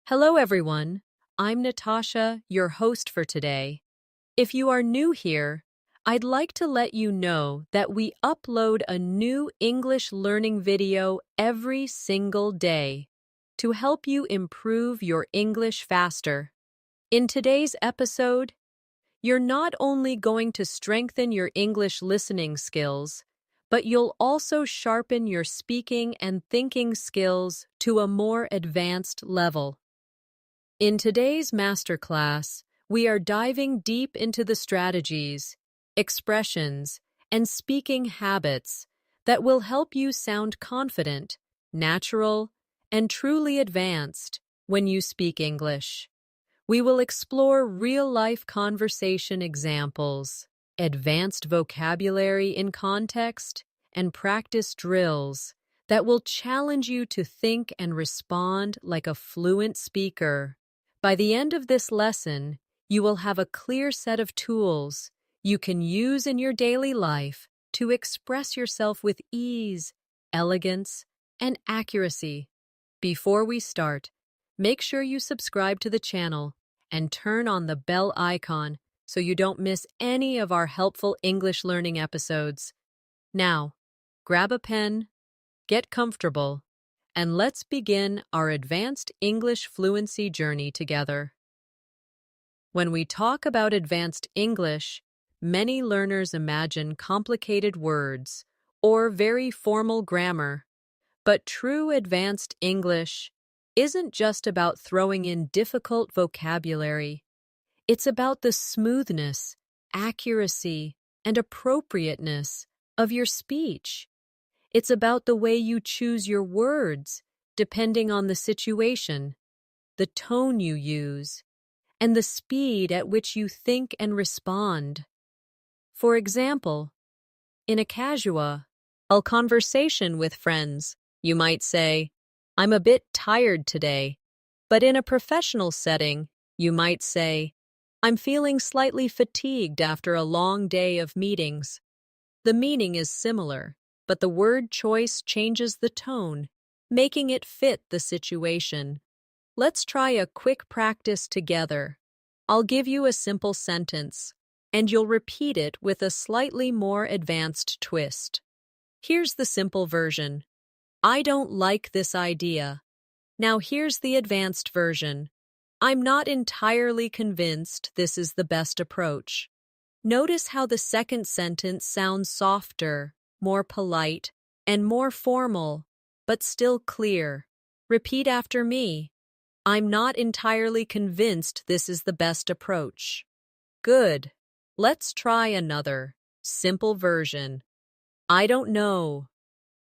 Hello, everyone. I'm Natasha, your host for today. If you are new here, I'd like to let you know that we upload a new English learning video every single day to help you improve your English faster. In today's episode, you're not only going to strengthen your English listening skills, but you'll also sharpen your speaking and thinking skills to a more advanced level. In today's masterclass, we are diving deep into the strategies, expressions, and speaking habits that will help you sound confident, natural, and truly advanced when you speak English. We will explore real-life conversation examples, advanced vocabulary in context, and practice drills that will challenge you to think and respond like a fluent speaker. By the end of this lesson, you will have a clear set of tools you can use in your daily life to express yourself with ease, elegance, and accuracy. Before we start, make sure you subscribe to the channel and turn on the bell icon so you don't miss any of our helpful English learning episodes. Now, grab a pen, get comfortable, and let's begin our advanced English fluency journey together. When we talk about advanced English, many learners imagine complicated words or very formal grammar. But true advanced English isn't just about throwing in difficult vocabulary. It's about the smoothness, accuracy, and appropriateness of your speech. It's about the way you choose your words, depending on the situation, the tone you use, and the speed at which you think and respond. For example, in a casual conversation with friends, you might say, "I'm a bit tired today." But in a professional setting, you might say, "I'm feeling slightly fatigued after a long day of meetings." The meaning is similar, but the word choice changes the tone, making it fit the situation. Let's try a quick practice together. I'll give you a simple sentence, and you'll repeat it with a slightly more advanced twist. Here's the simple version. I don't like this idea. Now here's the advanced version. I'm not entirely convinced this is the best approach. Notice how the second sentence sounds softer, more polite, and more formal, but still clear. Repeat after me. I'm not entirely convinced this is the best approach. Good. Let's try another, simple version. I don't know.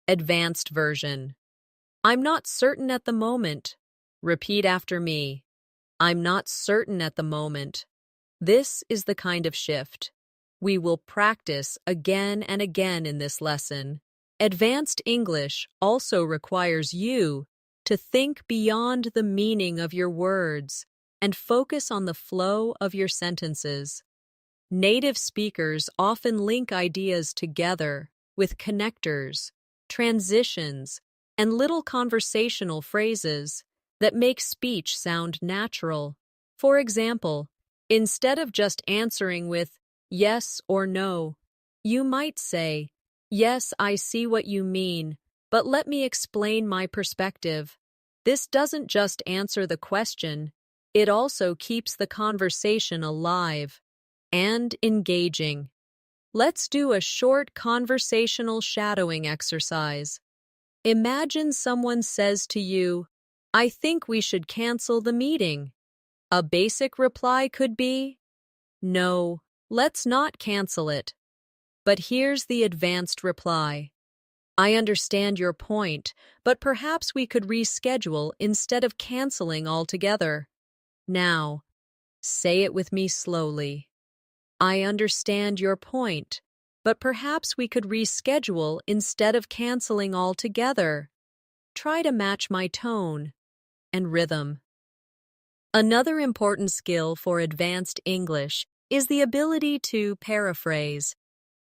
Advanced version. I'm not certain at the moment. Repeat after me. I'm not certain at the moment. This is the kind of shift we will practice again and again in this lesson. Advanced English also requires you to think beyond the meaning of your words and focus on the flow of your sentences. Native speakers often link ideas together with connectors, transitions, and little conversational phrases that make speech sound natural. For example, instead of just answering with yes or no, you might say, "Yes, I see what you mean, but let me explain my perspective." This doesn't just answer the question, it also keeps the conversation alive and engaging. Let's do a short conversational shadowing exercise. Imagine someone says to you, "I think we should cancel the meeting." A basic reply could be, "No, let's not cancel it." But here's the advanced reply. "I understand your point, but perhaps we could reschedule instead of canceling altogether." Now, say it with me slowly. I understand your point, but perhaps we could reschedule instead of canceling altogether. Try to match my tone and rhythm. Another important skill for advanced English is the ability to paraphrase.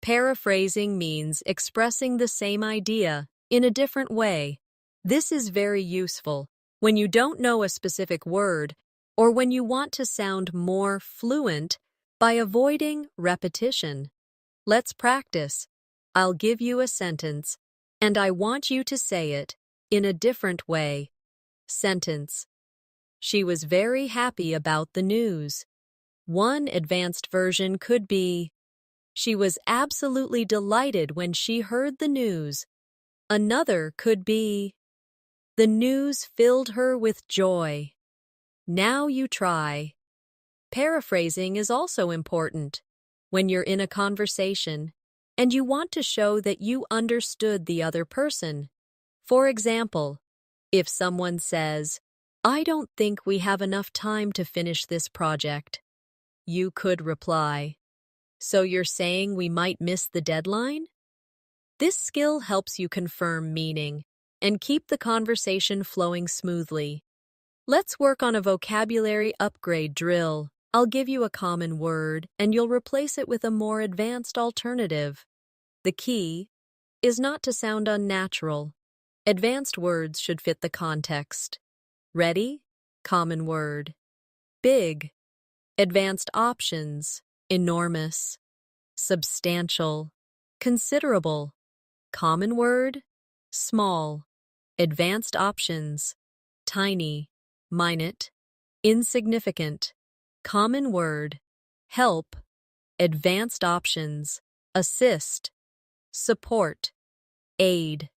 Paraphrasing means expressing the same idea in a different way. This is very useful, when you don't know a specific word, or when you want to sound more fluent by avoiding repetition. Let's practice. I'll give you a sentence, and I want you to say it in a different way. Sentence. She was very happy about the news. One advanced version could be, she was absolutely delighted when she heard the news. Another could be, the news filled her with joy. Now you try. Paraphrasing is also important when you're in a conversation and you want to show that you understood the other person. For example, if someone says, I don't think we have enough time to finish this project, you could reply, so you're saying we might miss the deadline? This skill helps you confirm meaning and keep the conversation flowing smoothly. Let's work on a vocabulary upgrade drill. I'll give you a common word and you'll replace it with a more advanced alternative. The key is not to sound unnatural. Advanced words should fit the context. Ready? Common word. Big. Advanced options. Enormous. Substantial. Considerable. Common word. Small. Advanced options. Tiny. Minute. Insignificant. Common word. Help. Advanced options. Assist. Support. Aid.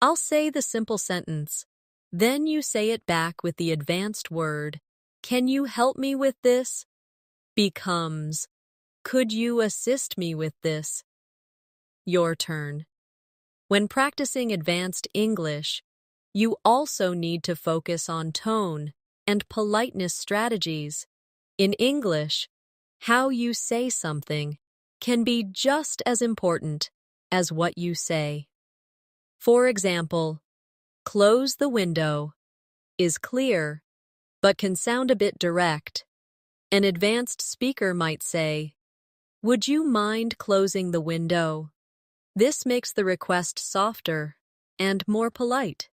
I'll say the simple sentence. Then you say it back with the advanced word. Can you help me with this? Becomes, could you assist me with this? Your turn. When practicing advanced English, you also need to focus on tone and politeness strategies. In English, how you say something can be just as important as what you say. For example, close the window is clear, but can sound a bit direct. An advanced speaker might say, would you mind closing the window? This makes the request softer and more polite.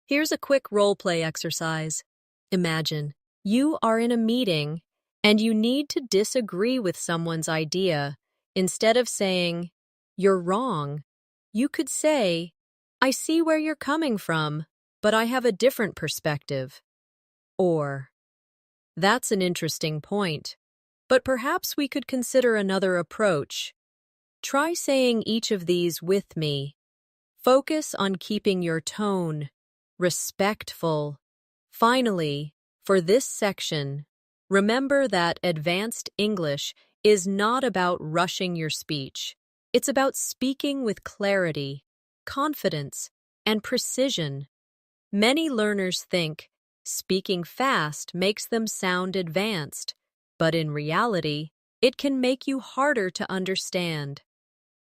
Here's a quick role-play exercise. Imagine you are in a meeting and you need to disagree with someone's idea. Instead of saying, you're wrong, you could say, I see where you're coming from, but I have a different perspective. Or, that's an interesting point, but perhaps we could consider another approach. Try saying each of these with me. Focus on keeping your tone respectful. Finally, for this section, remember that advanced English is not about rushing your speech. It's about speaking with clarity, confidence, and precision. Many learners think speaking fast makes them sound advanced, but in reality, it can make you harder to understand.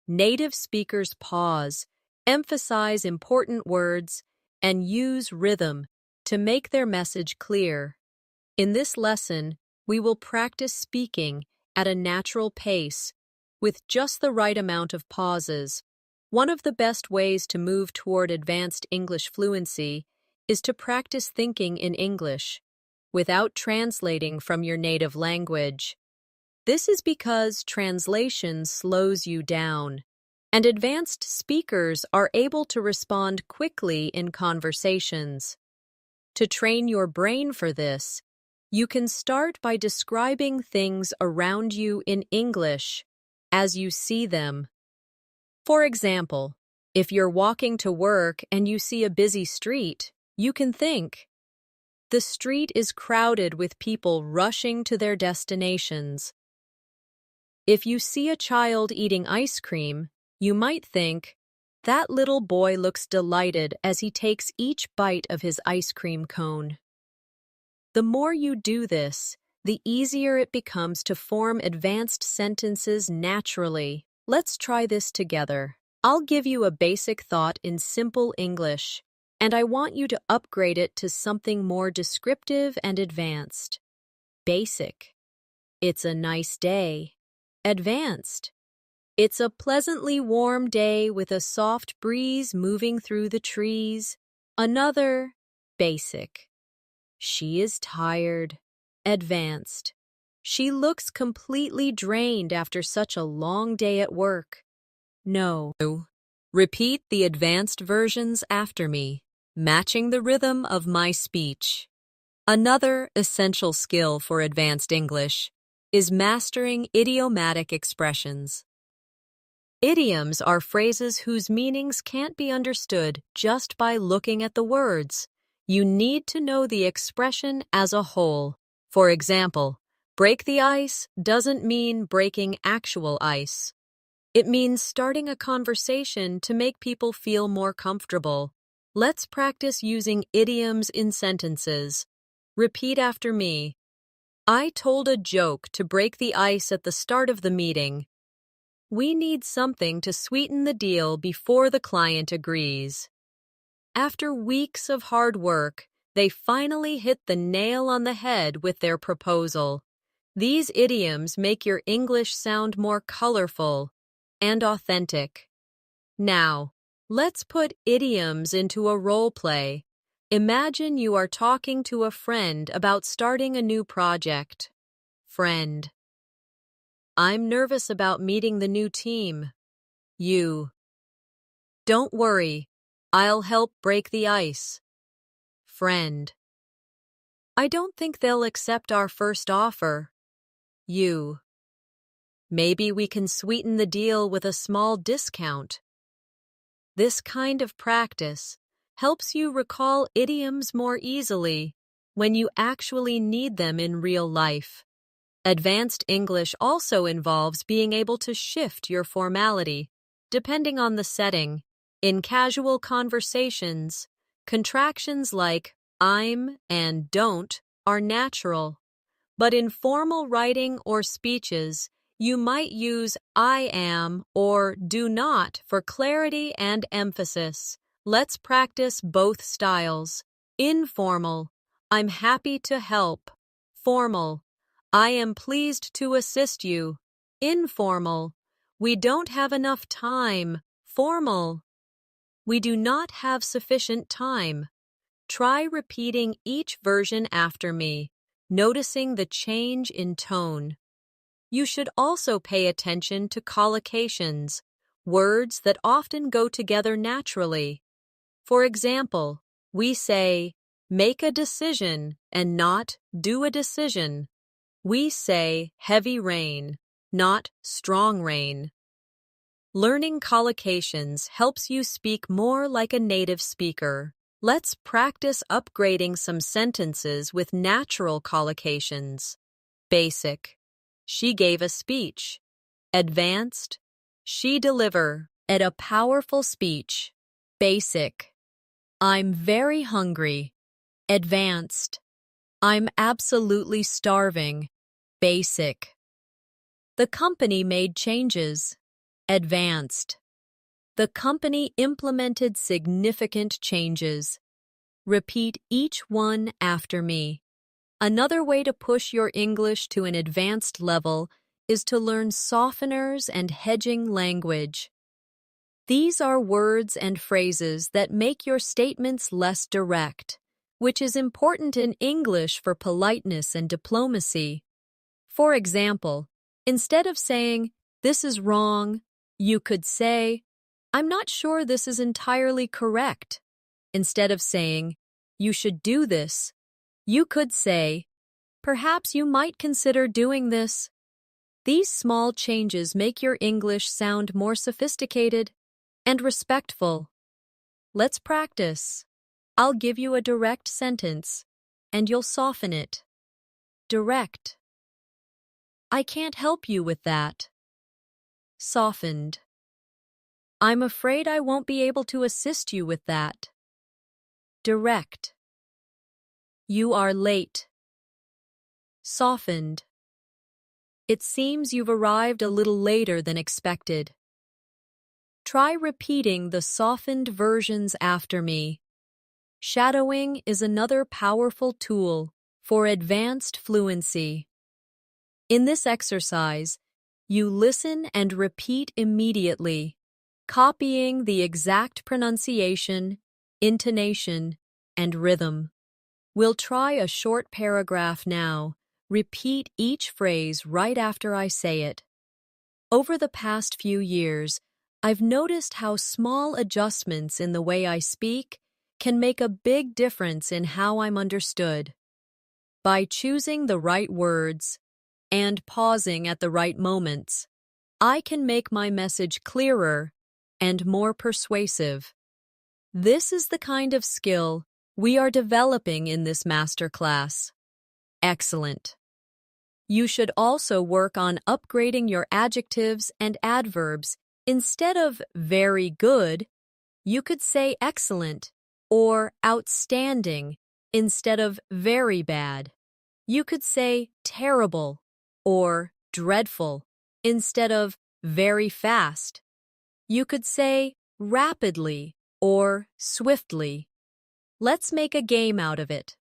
Native speakers pause, emphasize important words, and use rhythm to make their message clear. In this lesson, we will practice speaking at a natural pace, with just the right amount of pauses. One of the best ways to move toward advanced English fluency is to practice thinking in English, without translating from your native language. This is because translation slows you down, and advanced speakers are able to respond quickly in conversations. To train your brain for this, you can start by describing things around you in English as you see them. For example, if you're walking to work and you see a busy street, you can think, the street is crowded with people rushing to their destinations. If you see a child eating ice cream, you might think, that little boy looks delighted as he takes each bite of his ice cream cone. The more you do this, the easier it becomes to form advanced sentences naturally. Let's try this together. I'll give you a basic thought in simple English, and I want you to upgrade it to something more descriptive and advanced. Basic. It's a nice day. Advanced. It's a pleasantly warm day with a soft breeze moving through the trees. Another. Basic. She is tired. Advanced. She looks completely drained after such a long day at work. No. Repeat the advanced versions after me, matching the rhythm of my speech. Another essential skill for advanced English is mastering idiomatic expressions. Idioms are phrases whose meanings can't be understood just by looking at the words. You need to know the expression as a whole. For example, break the ice doesn't mean breaking actual ice. It means starting a conversation to make people feel more comfortable. Let's practice using idioms in sentences. Repeat after me. I told a joke to break the ice at the start of the meeting. We need something to sweeten the deal before the client agrees. After weeks of hard work, they finally hit the nail on the head with their proposal. These idioms make your English sound more colorful and authentic. Now, let's put idioms into a role play. Imagine you are talking to a friend about starting a new project. Friend. I'm nervous about meeting the new team. You. Don't worry, I'll help break the ice. Friend. I don't think they'll accept our first offer. You. Maybe we can sweeten the deal with a small discount. This kind of practice helps you recall idioms more easily when you actually need them in real life. Advanced English also involves being able to shift your formality, depending on the setting. In casual conversations, contractions like I'm and don't are natural. But in formal writing or speeches, you might use I am or do not for clarity and emphasis. Let's practice both styles. Informal, I'm happy to help. Formal, I am pleased to assist you. Informal, we don't have enough time. Formal, we do not have sufficient time. Try repeating each version after me, noticing the change in tone. You should also pay attention to collocations, words that often go together naturally. For example, we say, make a decision and not do a decision. We say heavy rain, not strong rain. Learning collocations helps you speak more like a native speaker. Let's practice upgrading some sentences with natural collocations. Basic. She gave a speech. Advanced. She deliver at a powerful speech. Basic. I'm very hungry. Advanced. I'm absolutely starving. Basic. The company made changes. Advanced. The company implemented significant changes. Repeat each one after me. Another way to push your English to an advanced level is to learn softeners and hedging language. These are words and phrases that make your statements less direct, which is important in English for politeness and diplomacy. For example, instead of saying, "This is wrong," you could say, "I'm not sure this is entirely correct." Instead of saying, "You should do this," you could say, "Perhaps you might consider doing this." These small changes make your English sound more sophisticated and respectful. Let's practice. I'll give you a direct sentence, and you'll soften it. Direct. I can't help you with that. Softened. I'm afraid I won't be able to assist you with that. Direct. You are late. Softened. It seems you've arrived a little later than expected. Try repeating the softened versions after me. Shadowing is another powerful tool for advanced fluency. In this exercise, you listen and repeat immediately, copying the exact pronunciation, intonation, and rhythm. We'll try a short paragraph now. Repeat each phrase right after I say it. Over the past few years, I've noticed how small adjustments in the way I speak can make a big difference in how I'm understood. By choosing the right words and pausing at the right moments, I can make my message clearer and more persuasive. This is the kind of skill we are developing in this masterclass. Excellent. You should also work on upgrading your adjectives and adverbs. Instead of very good, you could say excellent or outstanding instead of very bad. You could say terrible or dreadful instead of very fast. You could say rapidly or swiftly. Let's make a game out of it.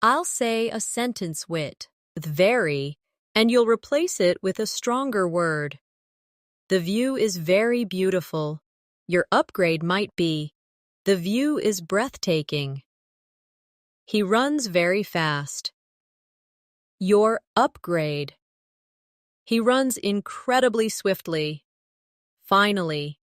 I'll say a sentence with very, and you'll replace it with a stronger word. The view is very beautiful. Your upgrade might be, the view is breathtaking. He runs very fast. Your upgrade. He runs incredibly swiftly. Finally,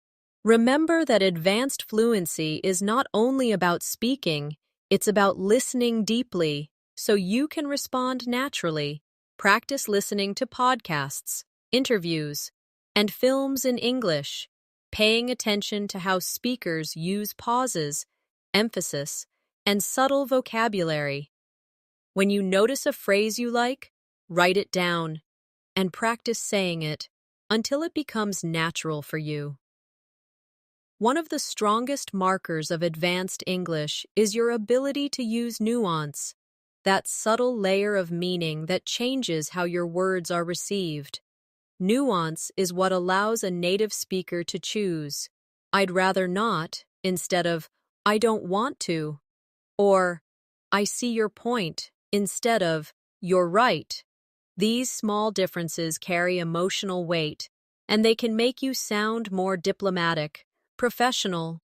remember that advanced fluency is not only about speaking, it's about listening deeply so you can respond naturally. Practice listening to podcasts, interviews, and films in English, paying attention to how speakers use pauses, emphasis, and subtle vocabulary. When you notice a phrase you like, write it down and practice saying it until it becomes natural for you. One of the strongest markers of advanced English is your ability to use nuance, that subtle layer of meaning that changes how your words are received. Nuance is what allows a native speaker to choose, "I'd rather not," instead of "I don't want to," or "I see your point," instead of "You're right." These small differences carry emotional weight, and they can make you sound more diplomatic, professional,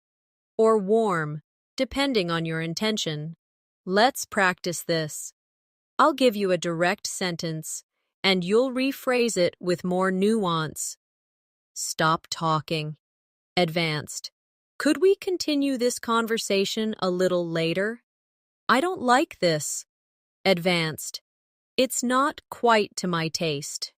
or warm, depending on your intention. Let's practice this. I'll give you a direct sentence, and you'll rephrase it with more nuance. Stop talking. Advanced. Could we continue this conversation a little later? I don't like this. Advanced. It's not quite to my taste.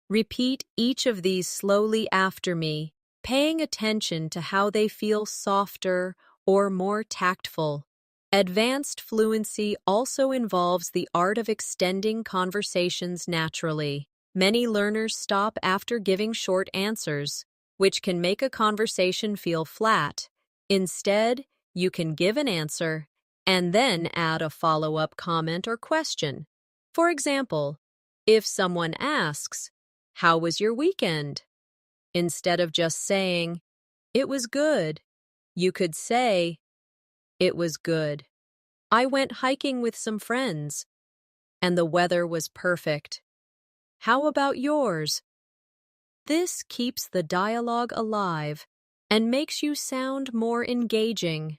Repeat each of these slowly after me, paying attention to how they feel softer or more tactful. Advanced fluency also involves the art of extending conversations naturally. Many learners stop after giving short answers, which can make a conversation feel flat. Instead, you can give an answer and then add a follow-up comment or question. For example, if someone asks, "How was your weekend?" Instead of just saying, "It was good," you could say, "It was good. I went hiking with some friends, and the weather was perfect. How about yours?" This keeps the dialogue alive and makes you sound more engaging.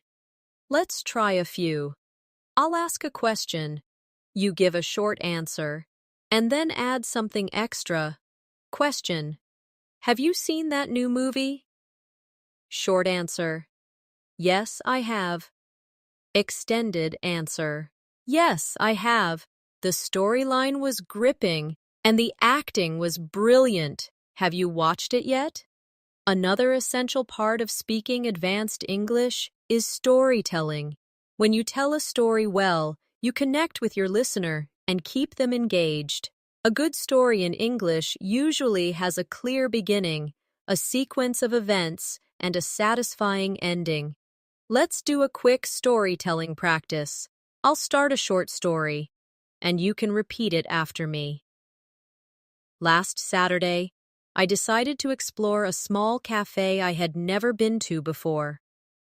Let's try a few. I'll ask a question. You give a short answer, and then add something extra. Question: Have you seen that new movie? Short answer: Yes, I have. Extended answer: Yes, I have. The storyline was gripping, and the acting was brilliant. Have you watched it yet? Another essential part of speaking advanced English is storytelling. When you tell a story well, you connect with your listener and keep them engaged. A good story in English usually has a clear beginning, a sequence of events, and a satisfying ending. Let's do a quick storytelling practice. I'll start a short story, and you can repeat it after me. Last Saturday, I decided to explore a small cafe I had never been to before.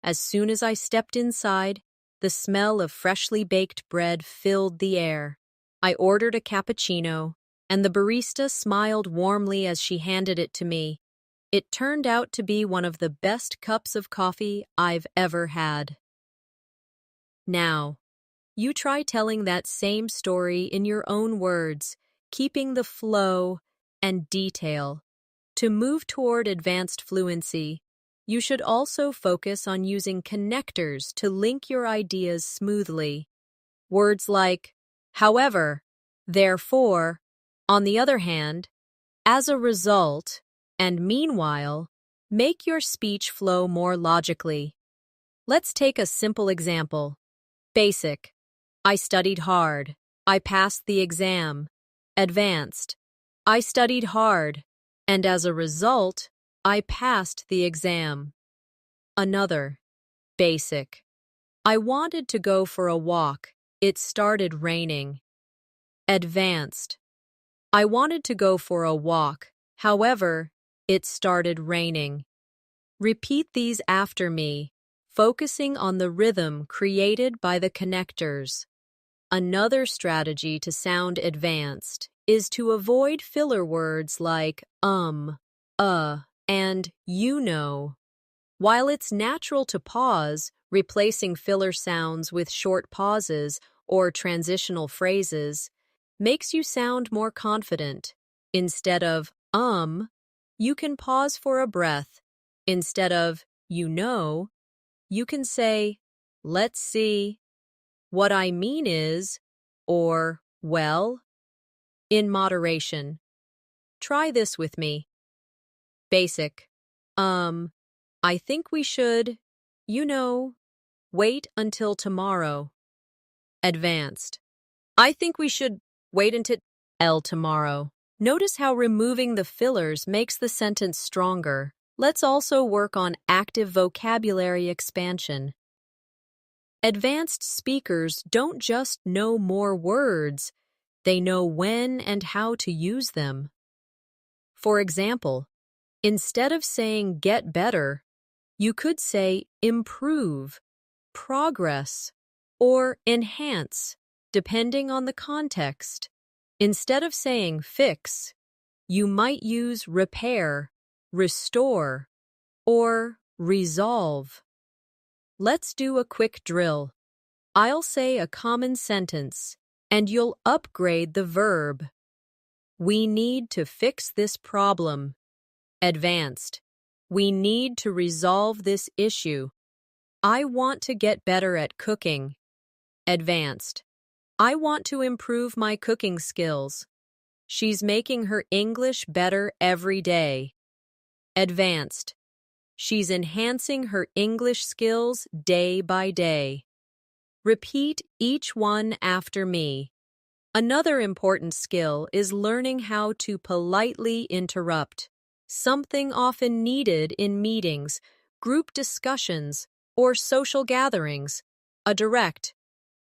As soon as I stepped inside, the smell of freshly baked bread filled the air. I ordered a cappuccino, and the barista smiled warmly as she handed it to me. It turned out to be one of the best cups of coffee I've ever had. Now, you try telling that same story in your own words, keeping the flow and detail. To move toward advanced fluency, you should also focus on using connectors to link your ideas smoothly. Words like however, therefore, on the other hand, as a result, and meanwhile, make your speech flow more logically. Let's take a simple example. Basic. I studied hard. I passed the exam. Advanced. I studied hard, and as a result, I passed the exam. Another. Basic. I wanted to go for a walk. It started raining. Advanced. I wanted to go for a walk. However, it started raining. Repeat these after me, focusing on the rhythm created by the connectors. Another strategy to sound advanced is to avoid filler words like and you know. While it's natural to pause, replacing filler sounds with short pauses or transitional phrases makes you sound more confident. Instead of you can pause for a breath. Instead of you know, you can say, let's see. What I mean is, or, well, in moderation. Try this with me. Basic. I think we should, wait until tomorrow. Advanced. I think we should wait until tomorrow. Notice how removing the fillers makes the sentence stronger. Let's also work on active vocabulary expansion. Advanced speakers don't just know more words, they know when and how to use them. For example, instead of saying get better, you could say improve, progress, or enhance, depending on the context. Instead of saying fix, you might use repair, restore, or resolve. Let's do a quick drill. I'll say a common sentence, and you'll upgrade the verb. We need to fix this problem. Advanced. We need to resolve this issue. I want to get better at cooking. Advanced. I want to improve my cooking skills. She's making her English better every day. Advanced. She's enhancing her English skills day by day. Repeat each one after me. Another important skill is learning how to politely interrupt, something often needed in meetings, group discussions, or social gatherings. A direct,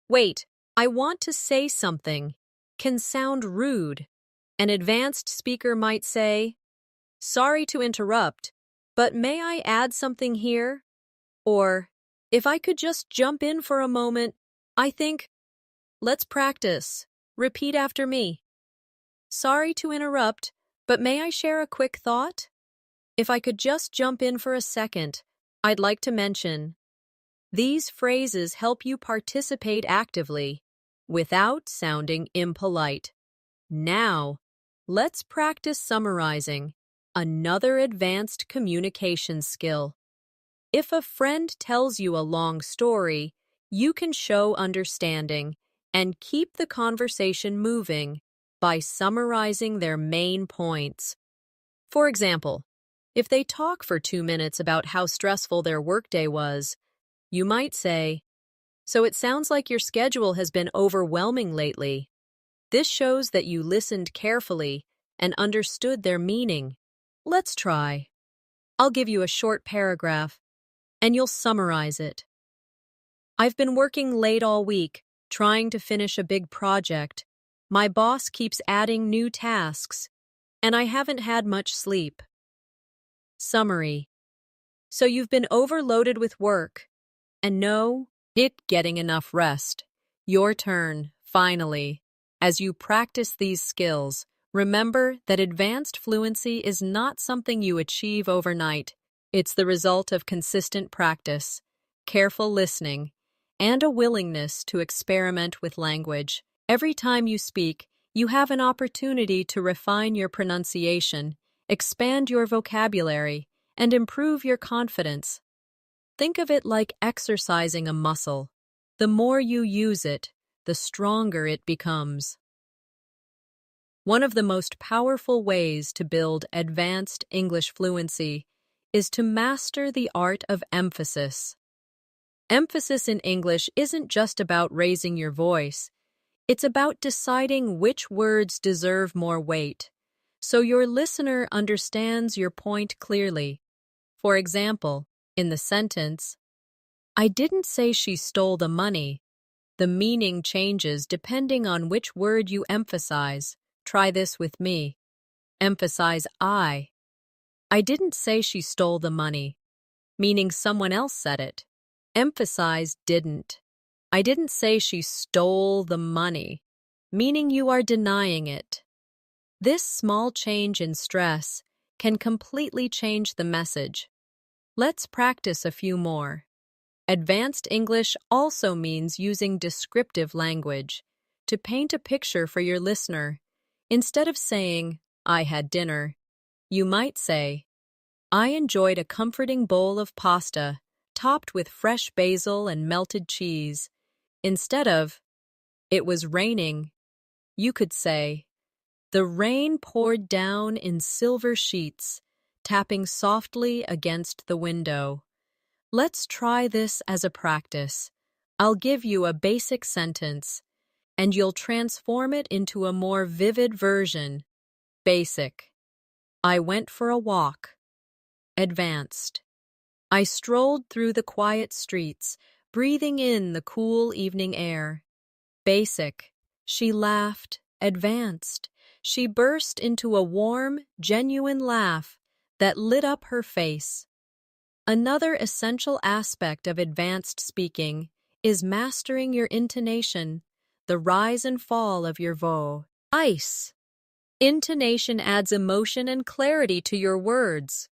wait, I want to say something, can sound rude. An advanced speaker might say, sorry to interrupt, but may I add something here? Or, if I could just jump in for a moment, I think, let's practice. Repeat after me. Sorry to interrupt, but may I share a quick thought? If I could just jump in for a second, I'd like to mention. These phrases help you participate actively, without sounding impolite. Now, let's practice summarizing, another advanced communication skill. If a friend tells you a long story, you can show understanding and keep the conversation moving by summarizing their main points. For example, if they talk for 2 minutes about how stressful their workday was, you might say, so it sounds like your schedule has been overwhelming lately. This shows that you listened carefully and understood their meaning. Let's try. I'll give you a short paragraph, and you'll summarize it. I've been working late all week, trying to finish a big project. My boss keeps adding new tasks, and I haven't had much sleep. Summary. So you've been overloaded with work, and not getting enough rest. Your turn, finally. As you practice these skills, remember that advanced fluency is not something you achieve overnight. It's the result of consistent practice, careful listening, and a willingness to experiment with language. Every time you speak, you have an opportunity to refine your pronunciation, expand your vocabulary, and improve your confidence. Think of it like exercising a muscle. The more you use it, the stronger it becomes. One of the most powerful ways to build advanced English fluency is to master the art of emphasis. Emphasis in English isn't just about raising your voice. It's about deciding which words deserve more weight, so your listener understands your point clearly. For example, in the sentence, "I didn't say she stole the money," the meaning changes depending on which word you emphasize. Try this with me. Emphasize I. "I didn't say she stole the money," meaning someone else said it. Emphasize didn't. "I didn't say she stole the money," meaning you are denying it. This small change in stress can completely change the message. Let's practice a few more. Advanced English also means using descriptive language to paint a picture for your listener. Instead of saying, "I had dinner," you might say, "I enjoyed a comforting bowl of pasta topped with fresh basil and melted cheese." Instead of, "It was raining," you could say, "The rain poured down in silver sheets, tapping softly against the window." Let's try this as a practice. I'll give you a basic sentence, and you'll transform it into a more vivid version. Basic. "I went for a walk." Advanced. "I strolled through the quiet streets, breathing in the cool evening air." Basic. "She laughed." Advanced. "She burst into a warm, genuine laugh that lit up her face." Another essential aspect of advanced speaking is mastering your intonation, the rise and fall of your voice. Intonation adds emotion and clarity to your words.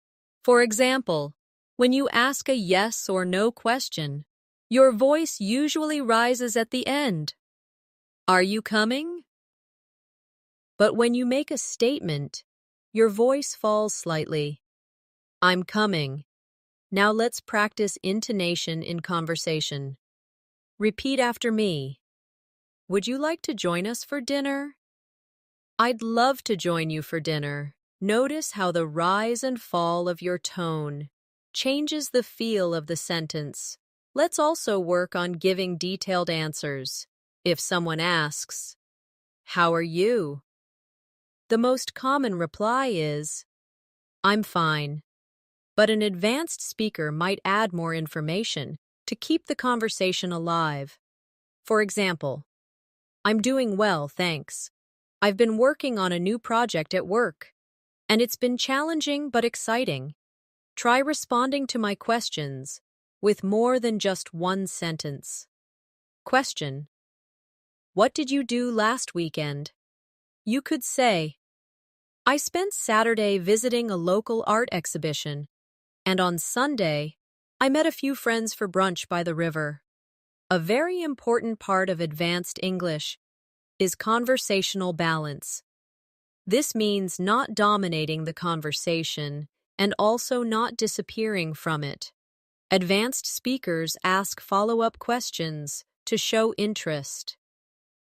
For example, when you ask a yes or no question, your voice usually rises at the end. "Are you coming?" But when you make a statement, your voice falls slightly. "I'm coming." Now let's practice intonation in conversation. Repeat after me. "Would you like to join us for dinner?" "I'd love to join you for dinner." Notice how the rise and fall of your tone changes the feel of the sentence. Let's also work on giving detailed answers. If someone asks, "How are you?" the most common reply is, "I'm fine." But an advanced speaker might add more information to keep the conversation alive. For example, "I'm doing well, thanks. I've been working on a new project at work, and it's been challenging but exciting." Try responding to my questions with more than just one sentence. Question: "What did you do last weekend?" You could say, "I spent Saturday visiting a local art exhibition, and on Sunday, I met a few friends for brunch by the river." A very important part of advanced English is conversational balance. This means not dominating the conversation and also not disappearing from it. Advanced speakers ask follow-up questions to show interest.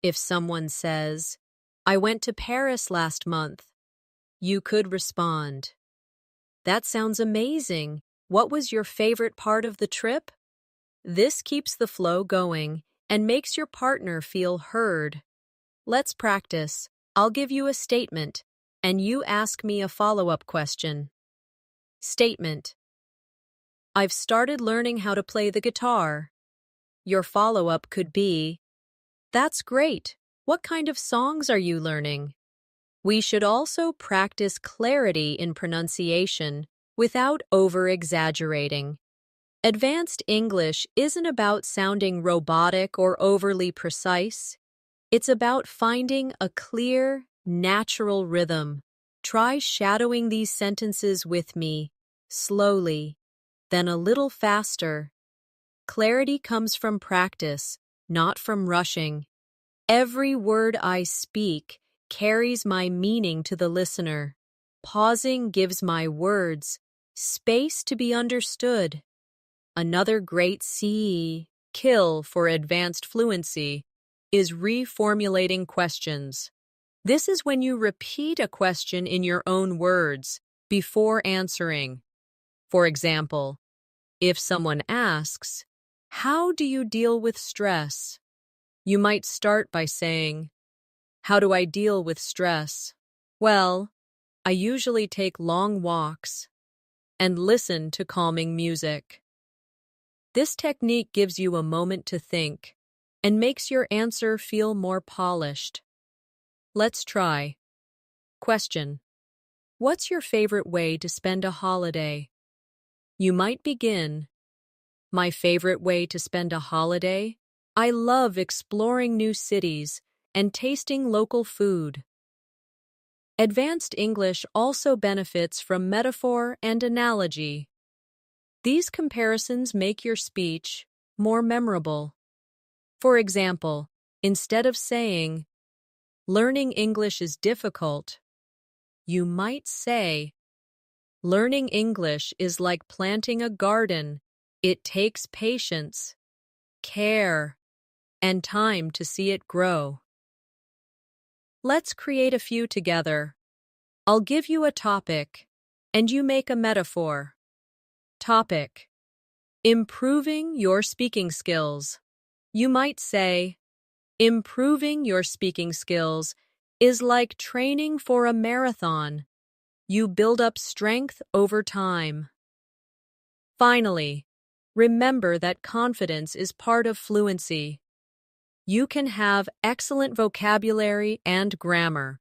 If someone says, "I went to Paris last month," you could respond, "That sounds amazing. What was your favorite part of the trip?" This keeps the flow going and makes your partner feel heard. Let's practice. I'll give you a statement, and you ask me a follow-up question. Statement: "I've started learning how to play the guitar." Your follow-up could be, "That's great. What kind of songs are you learning?" We should also practice clarity in pronunciation without over-exaggerating. Advanced English isn't about sounding robotic or overly precise. It's about finding a clear, natural rhythm. Try shadowing these sentences with me, slowly, then a little faster. Clarity comes from practice, not from rushing. Every word I speak carries my meaning to the listener. Pausing gives my words space to be understood. Another great skill for advanced fluency is reformulating questions. This is when you repeat a question in your own words before answering. For example, if someone asks, "How do you deal with stress?" You might start by saying, "How do I deal with stress?" Well, I usually take long walks and listen to calming music. This technique gives you a moment to think and makes your answer feel more polished. Let's try. Question: what's your favorite way to spend a holiday? You might begin, "My favorite way to spend a holiday? I love exploring new cities and tasting local food." Advanced English also benefits from metaphor and analogy. These comparisons make your speech more memorable. For example, instead of saying, "Learning English is difficult," you might say, "Learning English is like planting a garden. It takes patience, care, and time to see it grow." Let's create a few together. I'll give you a topic, and you make a metaphor. Topic: improving your speaking skills. You might say, "Improving your speaking skills is like training for a marathon. You build up strength over time." Finally, remember that confidence is part of fluency. You can have excellent vocabulary and grammar,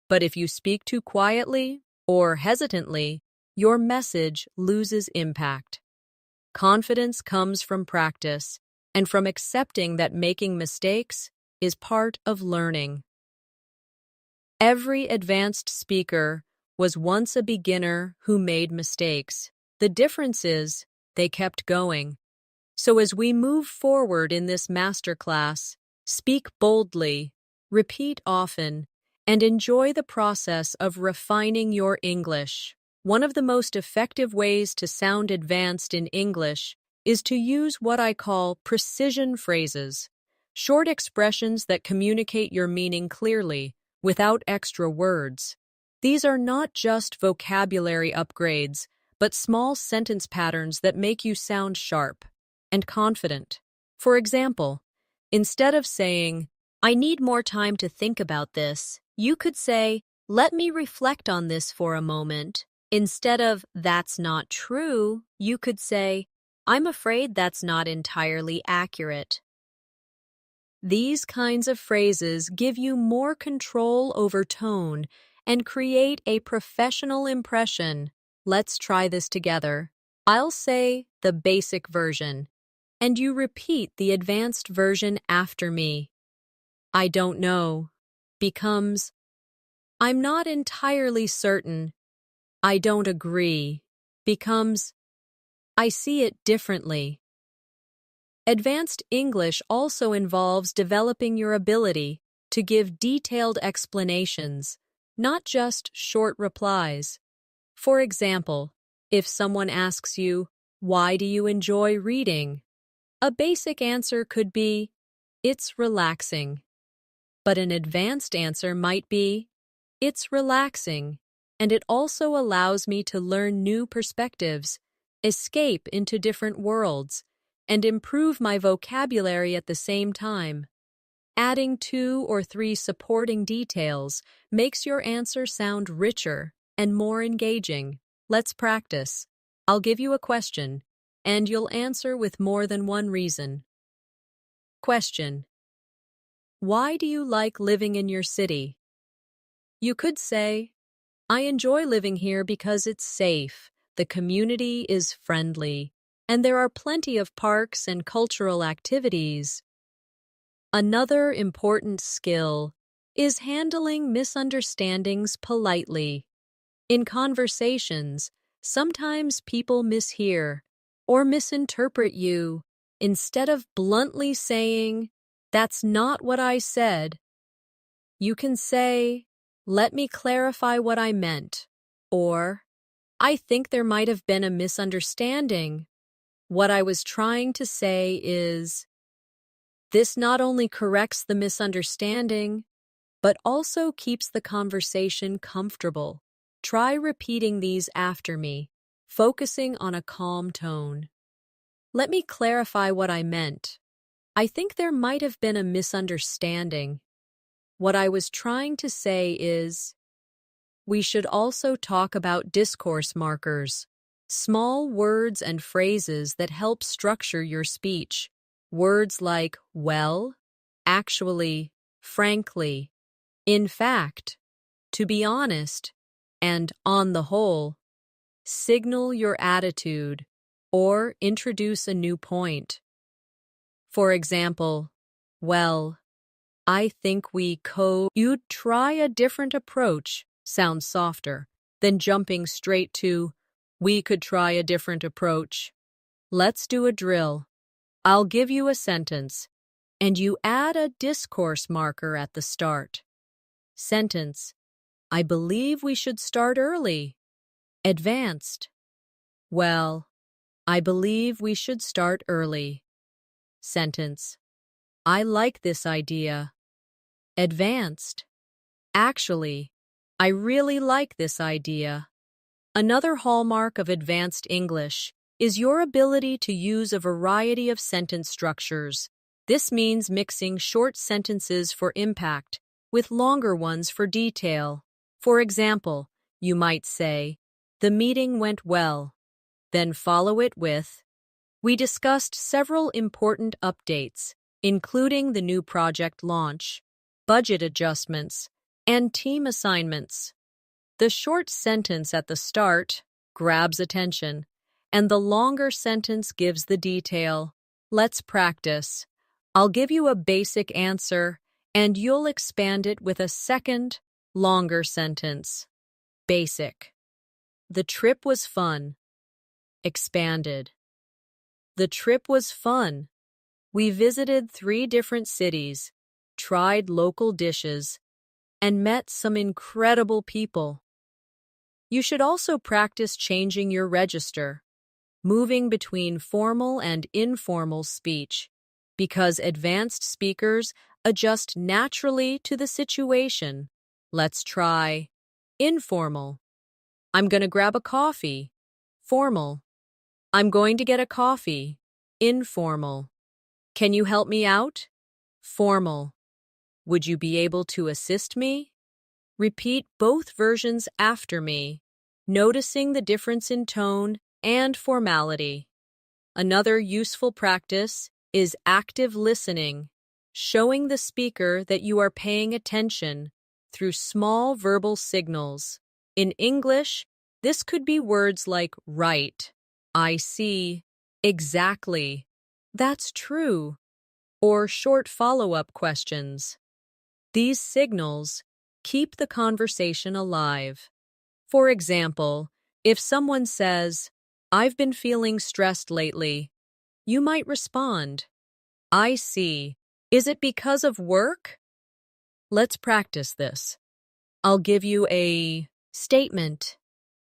but if you speak too quietly or hesitantly, your message loses impact. Confidence comes from practice and from accepting that making mistakes is part of learning. Every advanced speaker was once a beginner who made mistakes. The difference is they kept going. So as we move forward in this masterclass, speak boldly, repeat often, and enjoy the process of refining your English. One of the most effective ways to sound advanced in English is to use what I call precision phrases, short expressions that communicate your meaning clearly, without extra words. These are not just vocabulary upgrades, but small sentence patterns that make you sound sharp and confident. For example, instead of saying, "I need more time to think about this," you could say, "Let me reflect on this for a moment." Instead of, "That's not true," you could say, "I'm afraid that's not entirely accurate." These kinds of phrases give you more control over tone and create a professional impression. Let's try this together. I'll say the basic version, and you repeat the advanced version after me. "I don't know" becomes, "I'm not entirely certain." "I don't agree" becomes, "I see it differently." Advanced English also involves developing your ability to give detailed explanations, not just short replies. For example, if someone asks you, "Why do you enjoy reading?" a basic answer could be, "It's relaxing." But an advanced answer might be, "It's relaxing, and it also allows me to learn new perspectives, escape into different worlds, and improve my vocabulary at the same time." Adding 2 or 3 supporting details makes your answer sound richer and more engaging. Let's practice. I'll give you a question, and you'll answer with more than one reason. Question: why do you like living in your city? You could say, "I enjoy living here because it's safe, the community is friendly, and there are plenty of parks and cultural activities." Another important skill is handling misunderstandings politely. In conversations, sometimes people mishear or misinterpret you. Instead of bluntly saying, "That's not what I said," you can say, "Let me clarify what I meant," or, "I think there might have been a misunderstanding. What I was trying to say is," this not only corrects the misunderstanding, but also keeps the conversation comfortable. Try repeating these after me, focusing on a calm tone. "Let me clarify what I meant. I think there might have been a misunderstanding. What I was trying to say is," we should also talk about discourse markers, small words and phrases that help structure your speech. Words like "well," "actually," "frankly," "in fact," "to be honest," and "on the whole" signal your attitude or introduce a new point. For example, "Well, I think you'd try a different approach" sounds softer than jumping straight to "we could try a different approach." Let's do a drill. I'll give you a sentence, and you add a discourse marker at the start. Sentence: "I believe we should start early." Advanced: "Well, I believe we should start early." Sentence: "I like this idea." Advanced: "Actually, I really like this idea." Another hallmark of advanced English is your ability to use a variety of sentence structures. This means mixing short sentences for impact with longer ones for detail. For example, you might say, "The meeting went well," then follow it with, "We discussed several important updates, including the new project launch, budget adjustments, and team assignments." The short sentence at the start grabs attention, and the longer sentence gives the detail. Let's practice. I'll give you a basic answer, and you'll expand it with a second, longer sentence. Basic: "The trip was fun." Expanded: "The trip was fun. We visited 3 different cities, tried local dishes, and met some incredible people." You should also practice changing your register, moving between formal and informal speech, because advanced speakers adjust naturally to the situation. Let's try informal: "I'm going to grab a coffee." Formal: "I'm going to get a coffee." Informal: "Can you help me out?" Formal: "Would you be able to assist me?" Repeat both versions after me, noticing the difference in tone and formality. Another useful practice is active listening, showing the speaker that you are paying attention through small verbal signals. In English, this could be words like "right," "I see," "exactly," "that's true," or short follow-up questions. These signals keep the conversation alive. For example, if someone says, "I've been feeling stressed lately," you might respond, "I see. Is it because of work?" Let's practice this. I'll give you a statement,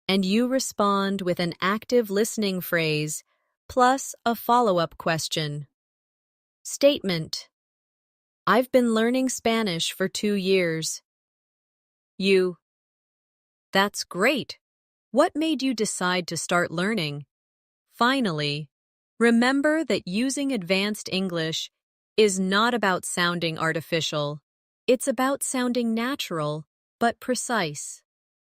and you respond with an active listening phrase plus a follow-up question. Statement: "I've been learning Spanish for 2 years." You: "That's great. What made you decide to start learning?" Finally, remember that using advanced English is not about sounding artificial. It's about sounding natural, but precise.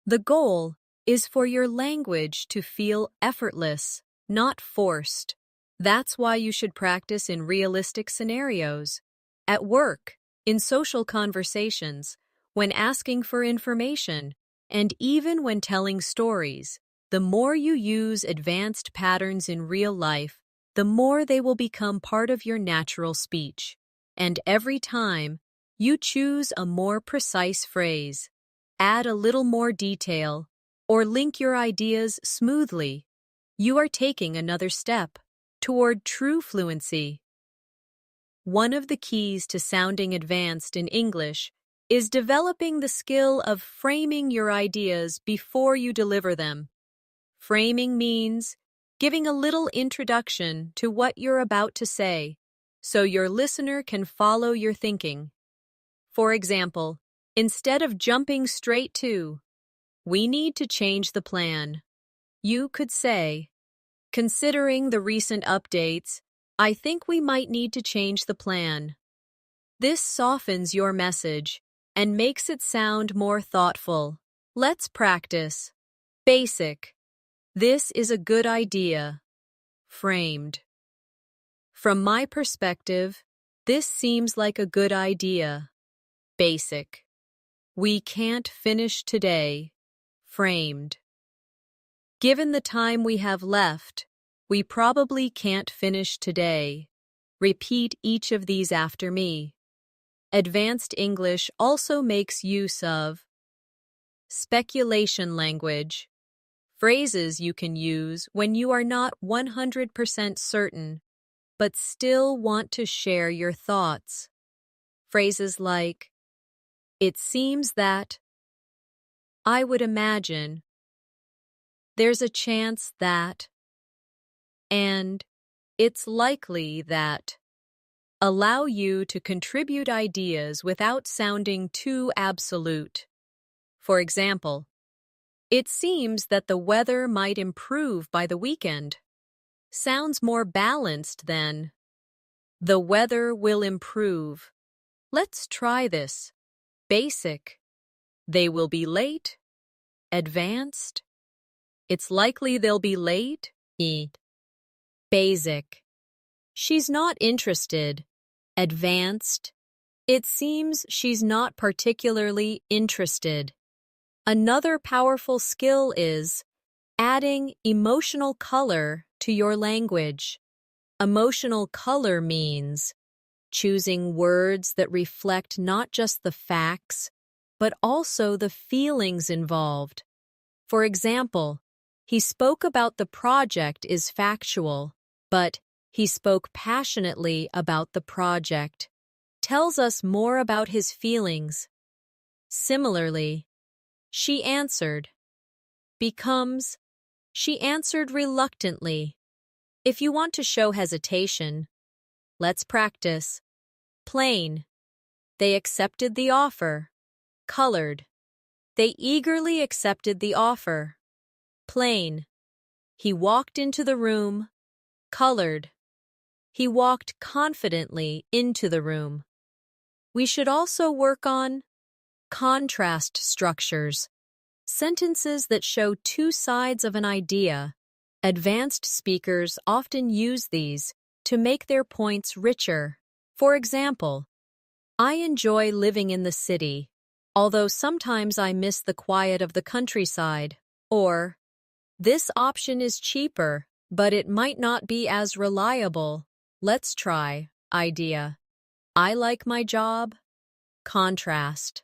The goal is for your language to feel effortless, not forced. That's why you should practice in realistic scenarios, at work, in social conversations, when asking for information, and even when telling stories. The more you use advanced patterns in real life, the more they will become part of your natural speech. And every time, you choose a more precise phrase, add a little more detail, or link your ideas smoothly, you are taking another step. toward true fluency. One of the keys to sounding advanced in English is developing the skill of framing your ideas before you deliver them. Framing means giving a little introduction to what you're about to say, so your listener can follow your thinking. For example, instead of jumping straight to, "We need to change the plan," you could say, "Considering the recent updates, I think we might need to change the plan." This softens your message and makes it sound more thoughtful. Let's practice. Basic. This is a good idea. Framed. From my perspective, this seems like a good idea. Basic. We can't finish today. Framed. Given the time we have left, we probably can't finish today. Repeat each of these after me. Advanced English also makes use of speculation language, phrases you can use when you are not 100% certain, but still want to share your thoughts. Phrases like, "It seems that," "I would imagine," "There's a chance that," and "It's likely that" allow you to contribute ideas without sounding too absolute. For example, "It seems that the weather might improve by the weekend." Sounds more balanced than, "The weather will improve. Let's try this." Basic. They will be late. Advanced. It's likely they'll be late. Basic. She's not interested. Advanced. It seems she's not particularly interested. Another powerful skill is adding emotional color to your language. Emotional color means choosing words that reflect not just the facts, but also the feelings involved. For example, he spoke about the project is factual, but he spoke passionately about the project. Tells us more about his feelings. Similarly, she answered becomes she answered reluctantly. If you want to show hesitation, let's practice. Plain. They accepted the offer. Colored. They eagerly accepted the offer. Plain. He walked into the room. Colored. He walked confidently into the room. We should also work on contrast structures. Sentences that show two sides of an idea. Advanced speakers often use these to make their points richer. For example, "I enjoy living in the city, although sometimes I miss the quiet of the countryside." Or, "This option is cheaper, but it might not be as reliable. Let's try." Idea. "I like my job." Contrast.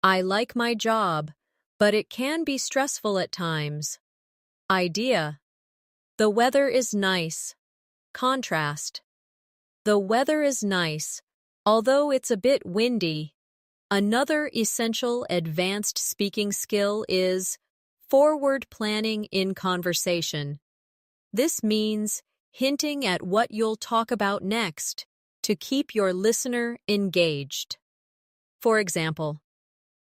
"I like my job, but it can be stressful at times." Idea. "The weather is nice." Contrast. "The weather is nice, although it's a bit windy." Another essential advanced speaking skill is forward planning in conversation. This means hinting at what you'll talk about next to keep your listener engaged. For example,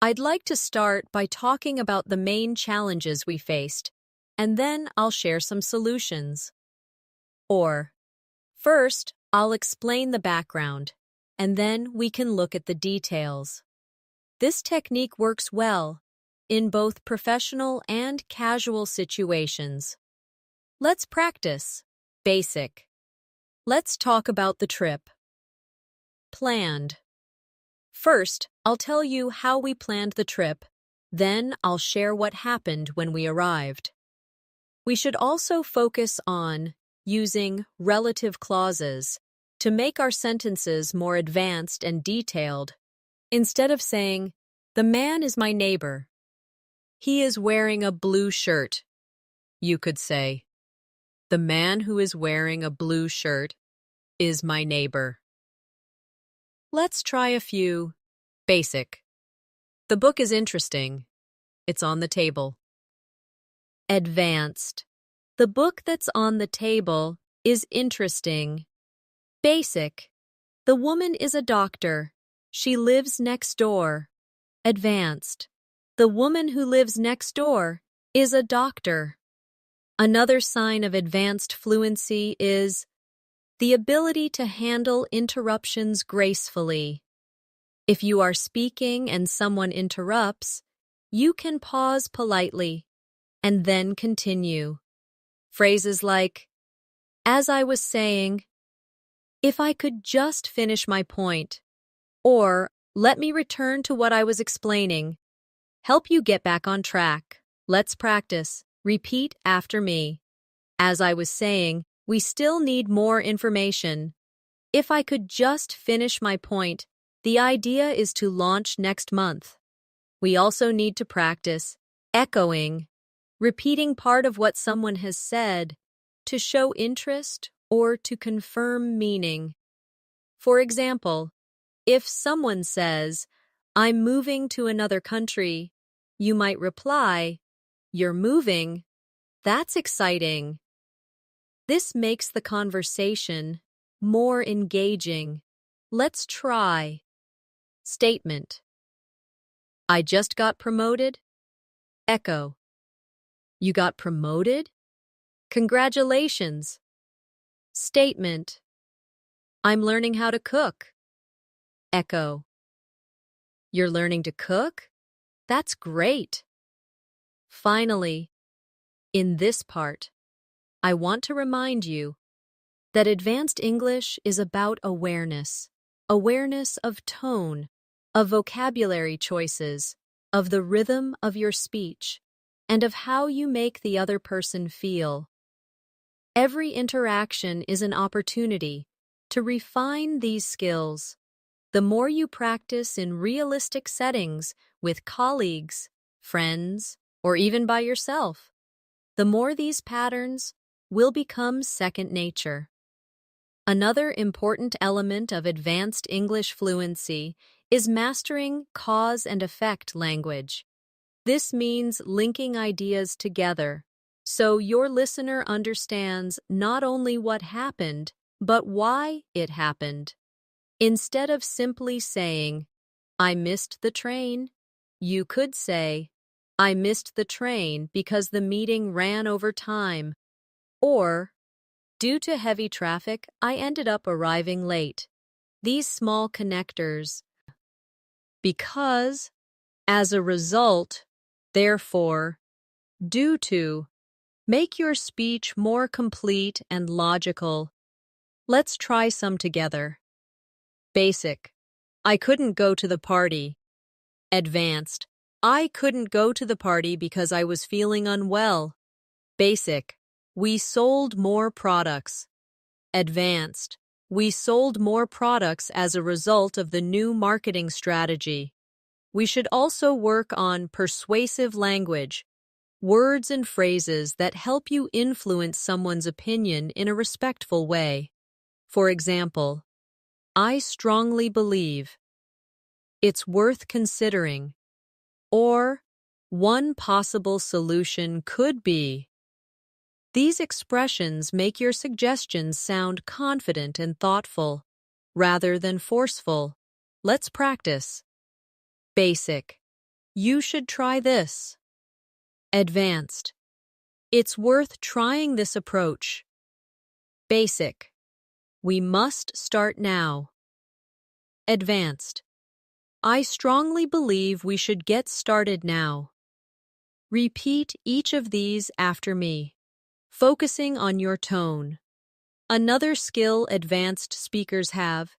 "I'd like to start by talking about the main challenges we faced, and then I'll share some solutions." Or, "First, I'll explain the background, and then we can look at the details." This technique works well in both professional and casual situations. Let's practice. Basic. Let's talk about the trip. Planned. First, I'll tell you how we planned the trip, then I'll share what happened when we arrived. We should also focus on using relative clauses to make our sentences more advanced and detailed. Instead of saying, "The man is my neighbor. He is wearing a blue shirt," you could say, The man who is wearing a blue shirt is my neighbor. Let's try a few. Basic. The book is interesting. It's on the table. Advanced. The book that's on the table is interesting. Basic. The woman is a doctor. She lives next door. Advanced. The woman who lives next door is a doctor. Another sign of advanced fluency is the ability to handle interruptions gracefully. If you are speaking and someone interrupts, you can pause politely and then continue. Phrases like, as I was saying, if I could just finish my point, or let me return to what I was explaining, help you get back on track. Let's practice. Repeat after me. As I was saying, we still need more information. If I could just finish my point, the idea is to launch next month. We also need to practice echoing, repeating part of what someone has said to show interest or to confirm meaning. For example, if someone says, I'm moving to another country, you might reply, you're moving? That's exciting. This makes the conversation more engaging. Let's try. Statement. I just got promoted. Echo. You got promoted? Congratulations. Statement. I'm learning how to cook. Echo. You're learning to cook? That's great. Finally, in this part, I want to remind you that advanced English is about awareness. Awareness of tone, of vocabulary choices, of the rhythm of your speech, and of how you make the other person feel. Every interaction is an opportunity to refine these skills. The more you practice in realistic settings with colleagues, friends, or even by yourself, the more these patterns will become second nature. Another important element of advanced English fluency is mastering cause and effect language. This means linking ideas together, so your listener understands not only what happened, but why it happened. Instead of simply saying, I missed the train, you could say, I missed the train because the meeting ran over time, or, due to heavy traffic, I ended up arriving late. These small connectors. Because, as a result, therefore, due to, make your speech more complete and logical. Let's try some together. Basic. I couldn't go to the party. Advanced. I couldn't go to the party because I was feeling unwell. Basic. We sold more products. Advanced. We sold more products as a result of the new marketing strategy. We should also work on persuasive language, words and phrases that help you influence someone's opinion in a respectful way. For example, I strongly believe. It's worth considering. Or, one possible solution could be. These expressions make your suggestions sound confident and thoughtful, rather than forceful. Let's practice. Basic. You should try this. Advanced. It's worth trying this approach. Basic. We must start now. Advanced. I strongly believe we should get started now. Repeat each of these after me, focusing on your tone. Another skill advanced speakers have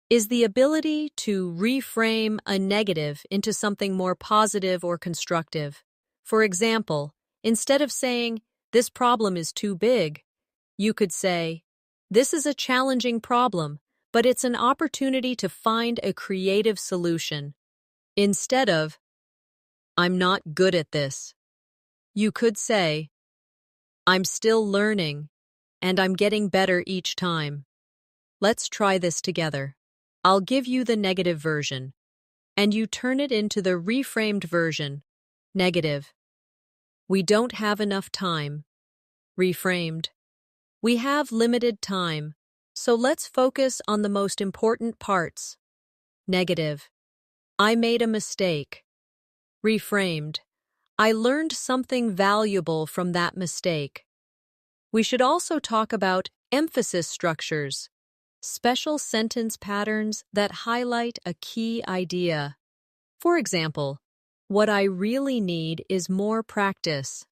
is the ability to reframe a negative into something more positive or constructive. For example, instead of saying, this problem is too big, you could say, this is a challenging problem, but it's an opportunity to find a creative solution. Instead of, I'm not good at this, you could say, I'm still learning, and I'm getting better each time. Let's try this together. I'll give you the negative version, and you turn it into the reframed version. Negative. We don't have enough time. Reframed. We have limited time, so let's focus on the most important parts. Negative. I made a mistake. Reframed. I learned something valuable from that mistake. We should also talk about emphasis structures, special sentence patterns that highlight a key idea. For example, what I really need is more practice.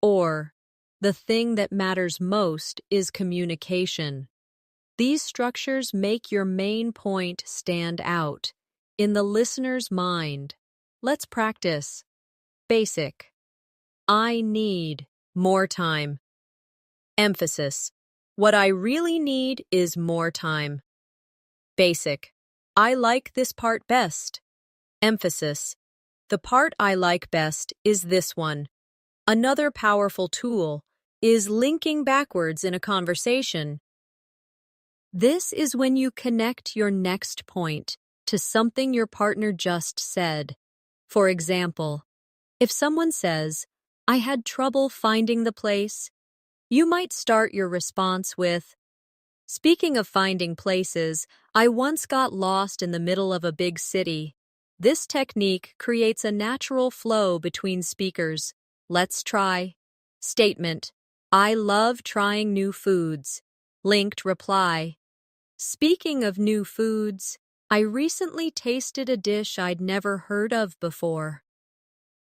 Or, the thing that matters most is communication. These structures make your main point stand out in the listener's mind. Let's practice. Basic. I need more time. Emphasis. What I really need is more time. Basic. I like this part best. Emphasis. The part I like best is this one. Another powerful tool is linking backwards in a conversation. This is when you connect your next point to something your partner just said. For example, if someone says, I had trouble finding the place, you might start your response with, speaking of finding places, I once got lost in the middle of a big city. This technique creates a natural flow between speakers. Let's try. Statement. I love trying new foods. Linked reply. Speaking of new foods, I recently tasted a dish I'd never heard of before.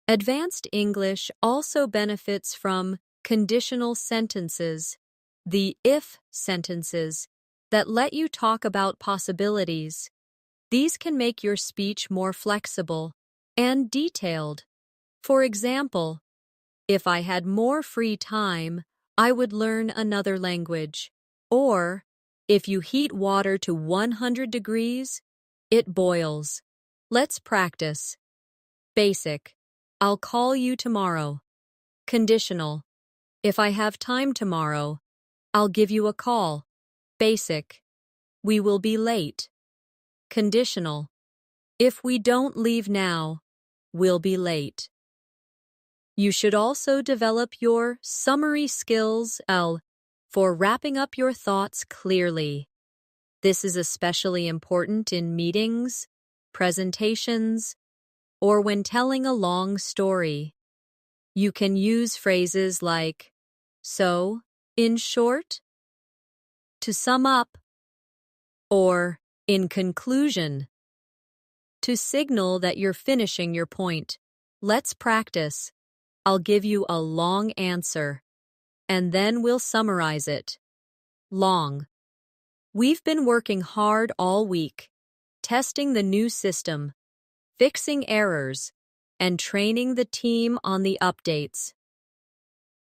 Advanced English also benefits from conditional sentences, the if sentences, that let you talk about possibilities. These can make your speech more flexible and detailed. For example, if I had more free time, I would learn another language. Or, if you heat water to 100 degrees, it boils. Let's practice. Basic. I'll call you tomorrow. Conditional. If I have time tomorrow, I'll give you a call. Basic. We will be late. Conditional. If we don't leave now, we'll be late. You should also develop your summary skills for wrapping up your thoughts clearly. This is especially important in meetings, presentations, or when telling a long story. You can use phrases like, so, in short, to sum up, or in conclusion, to signal that you're finishing your point. Let's practice. I'll give you a long answer, and then we'll summarize it. Long. We've been working hard all week, testing the new system, fixing errors, and training the team on the updates.